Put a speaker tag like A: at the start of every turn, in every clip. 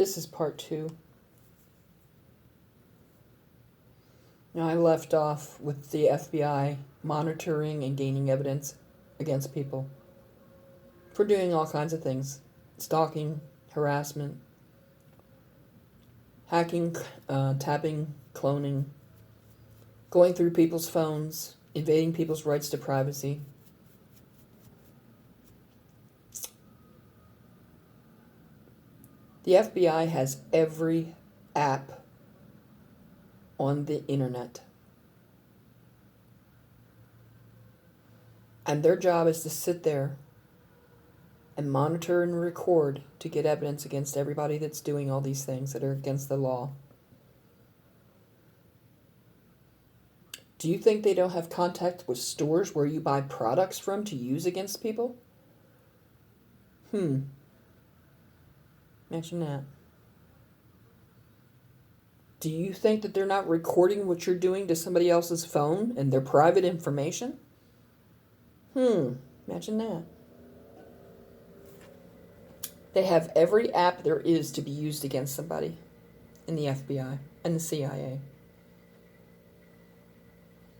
A: This is part 2. Now, I left off with the FBI monitoring and gaining evidence against people for doing all kinds of things. Stalking, harassment, hacking, tapping, cloning, going through people's phones, invading people's rights to privacy. The FBI has every app on the internet. And their job is to sit there and monitor and record to get evidence against everybody that's doing all these things that are against the law. Do you think they don't have contact with stores where you buy products from to use against people? Imagine that. Do you think that they're not recording what you're doing to somebody else's phone and their private information? Imagine that. They have every app there is to be used against somebody in the FBI and the CIA.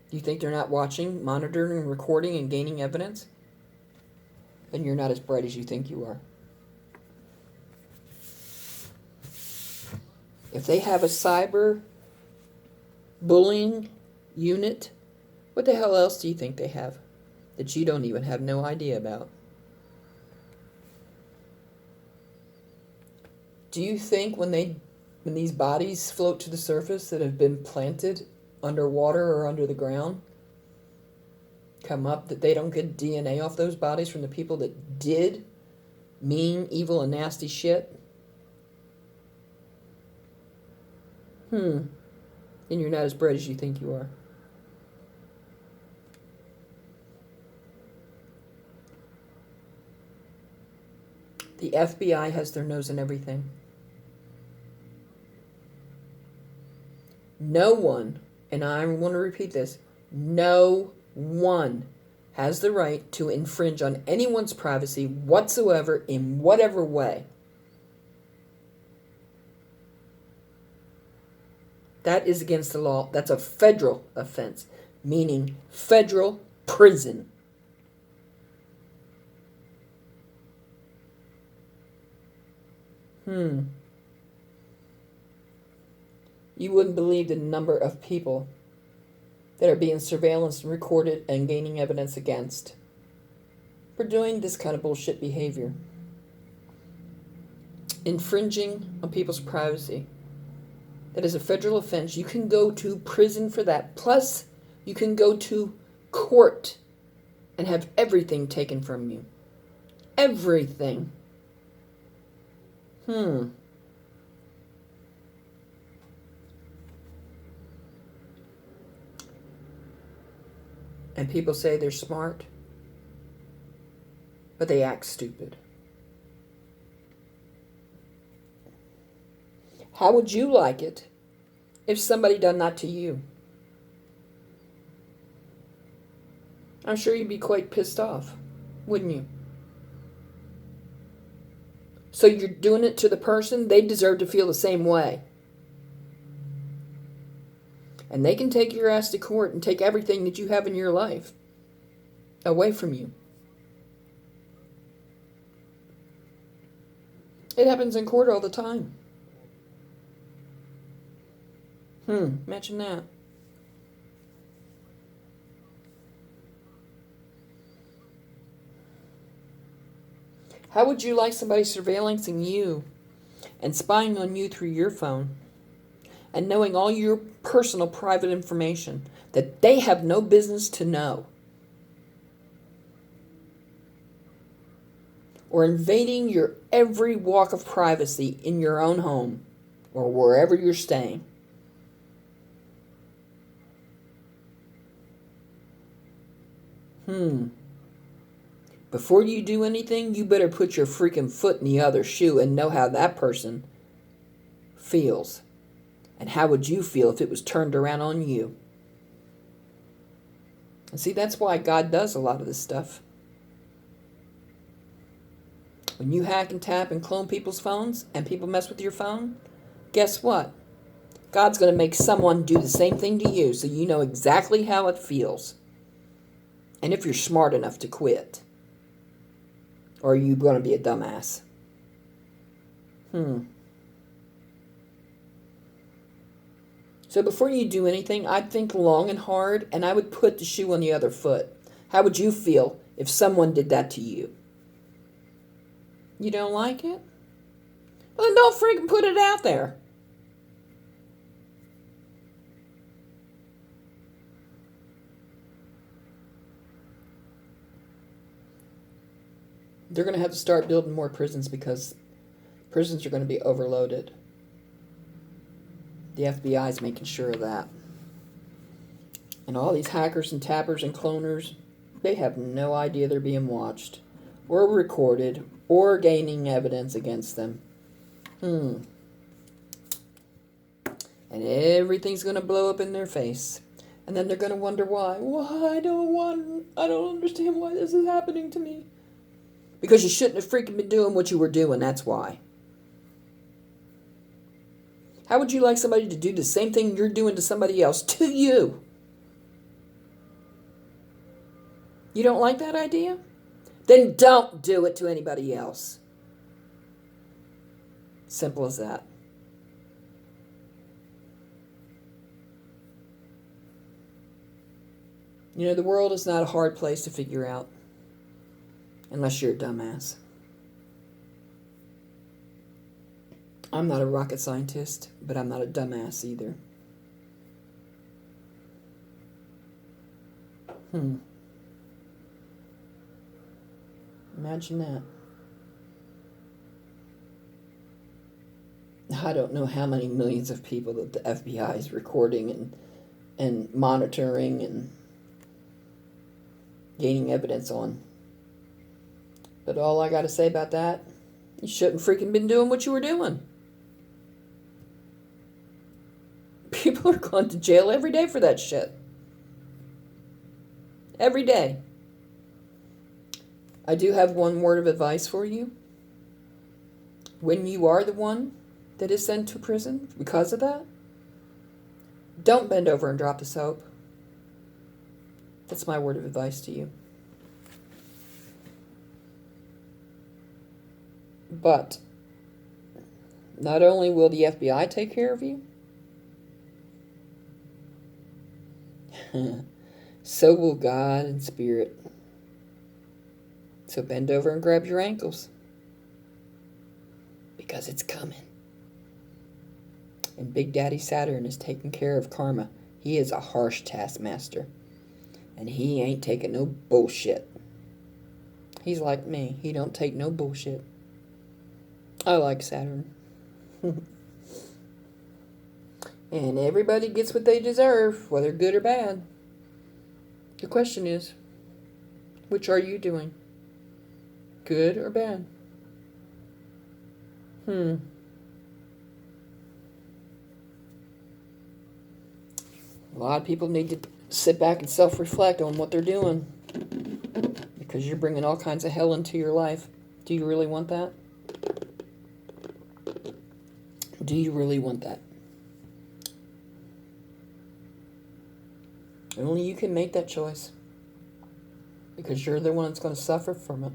A: Do you think they're not watching, monitoring, recording, and gaining evidence? Then you're not as bright as you think you are. If they have a cyber bullying unit, what the hell else do you think they have that you don't even have no idea about? Do you think when these bodies float to the surface that have been planted underwater or under the ground come up, that they don't get DNA off those bodies from the people that did mean, evil, and nasty shit? And you're not as bright as you think you are. The FBI has their nose in everything. No one, and I want to repeat this, no one has the right to infringe on anyone's privacy whatsoever in whatever way. That is against the law. That's a federal offense, meaning federal prison. You wouldn't believe the number of people that are being surveillanced and recorded and gaining evidence against for doing this kind of bullshit behavior. Infringing on people's privacy. That is a federal offense. You can go to prison for that. Plus, you can go to court and have everything taken from you. Everything. And people say they're smart, but they act stupid. How would you like it if somebody done that to you? I'm sure you'd be quite pissed off, wouldn't you? So you're doing it to the person, they deserve to feel the same way. And they can take your ass to court and take everything that you have in your life away from you. It happens in court all the time. Imagine that. How would you like somebody surveillancing you and spying on you through your phone and knowing all your personal private information that they have no business to know? Or invading your every walk of privacy in your own home or wherever you're staying? Before you do anything, you better put your freaking foot in the other shoe and know how that person feels. And how would you feel if it was turned around on you? And see, that's why God does a lot of this stuff. When you hack and tap and clone people's phones and people mess with your phone, guess what? God's going to make someone do the same thing to you so you know exactly how it feels. And if you're smart enough to quit. Or are you going to be a dumbass? So before you do anything, I'd think long and hard, and I would put the shoe on the other foot. How would you feel if someone did that to you? You don't like it? Well, then don't freaking put it out there. They're going to have to start building more prisons because prisons are going to be overloaded. The FBI is making sure of that. And all these hackers and tappers and cloners, they have no idea they're being watched or recorded or gaining evidence against them. And everything's going to blow up in their face. And then they're going to wonder why. Why? I don't understand why this is happening to me. Because you shouldn't have freaking been doing what you were doing, that's why. How would you like somebody to do the same thing you're doing to somebody else to you? You don't like that idea? Then don't do it to anybody else. Simple as that. You know, the world is not a hard place to figure out. Unless you're a dumbass. I'm not a rocket scientist, but I'm not a dumbass either. Imagine that. I don't know how many millions of people that the FBI is recording and monitoring and gaining evidence on. But all I got to say about that, you shouldn't freaking been doing what you were doing. People are going to jail every day for that shit. Every day. I do have one word of advice for you. When you are the one that is sent to prison because of that, don't bend over and drop the soap. That's my word of advice to you. But not only will the FBI take care of you, so will God and Spirit. So bend over and grab your ankles. Because it's coming. And Big Daddy Saturn is taking care of karma. He is a harsh taskmaster. And he ain't taking no bullshit. He's like me. He don't take no bullshit. I like Saturn. And everybody gets what they deserve, whether good or bad. The question is, which are you doing? Good or bad? A lot of people need to sit back and self-reflect on what they're doing. Because you're bringing all kinds of hell into your life. Do you really want that? Do you really want that? Only you can make that choice. Because you're the one that's going to suffer from it.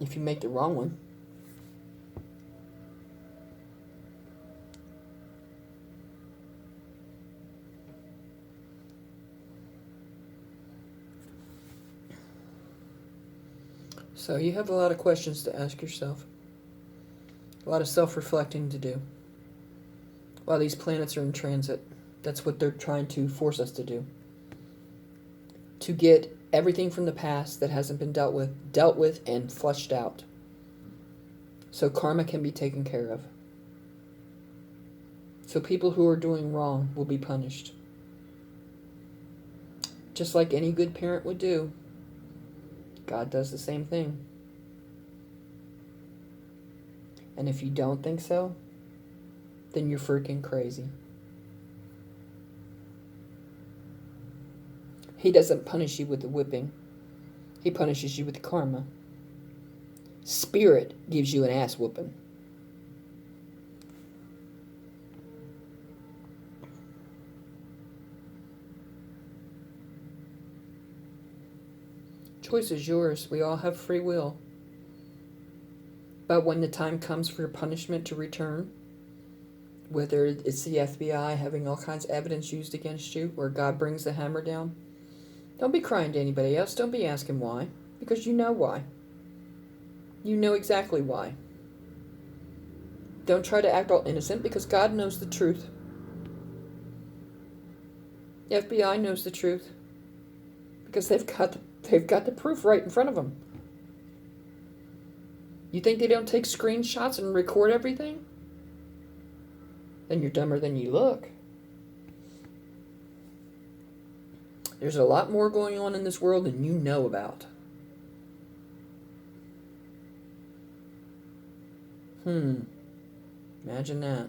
A: If you make the wrong one. So you have a lot of questions to ask yourself. A lot of self-reflecting to do. While these planets are in transit. That's what they're trying to force us to do. To get everything from the past that hasn't been dealt with and flushed out. So karma can be taken care of. So people who are doing wrong will be punished. Just like any good parent would do. God does the same thing. And if you don't think so, then you're freaking crazy. He doesn't punish you with the whipping. He punishes you with karma. Spirit gives you an ass whooping. Choice is yours. We all have free will. But when the time comes for your punishment to return, whether it's the FBI having all kinds of evidence used against you, or God brings the hammer down, don't be crying to anybody else. Don't be asking why, because you know why. You know exactly why. Don't try to act all innocent, because God knows the truth. The FBI knows the truth, because they've got the proof right in front of them. You think they don't take screenshots and record everything? Then you're dumber than you look. There's a lot more going on in this world than you know about. Imagine that.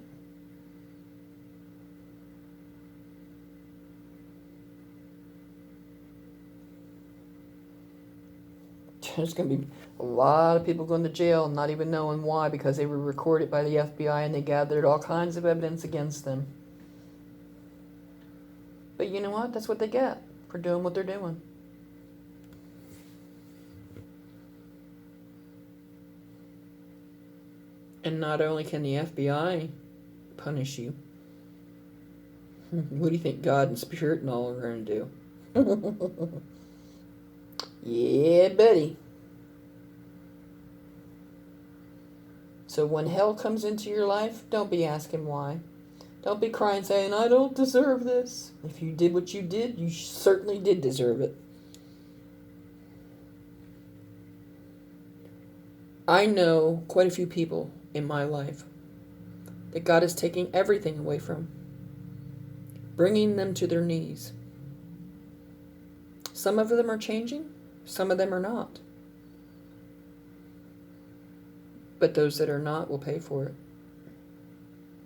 A: There's going to be a lot of people going to jail not even knowing why, because they were recorded by the FBI and they gathered all kinds of evidence against them. But you know what? That's what they get for doing what they're doing. And not only can the FBI punish you, what do you think God and Spirit and all are going to do? Yeah, buddy. So when hell comes into your life, don't be asking why. Don't be crying saying, I don't deserve this. If you did what you did, you certainly did deserve it. I know quite a few people in my life that God is taking everything away from, bringing them to their knees. Some of them are changing, some of them are not. But those that are not will pay for it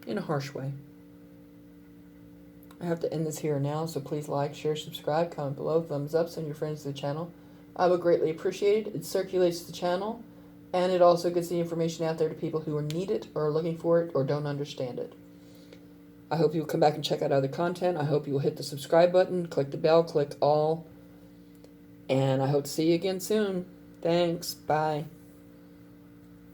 A: in a harsh way. I have to end this here now, so please like, share, subscribe, comment below, thumbs up, send your friends to the channel. I would greatly appreciate it. It circulates the channel, and it also gets the information out there to people who need it, or are looking for it, or don't understand it. I hope you'll come back and check out other content. I hope you will hit the subscribe button, click the bell, click all, and I hope to see you again soon. Thanks. Bye.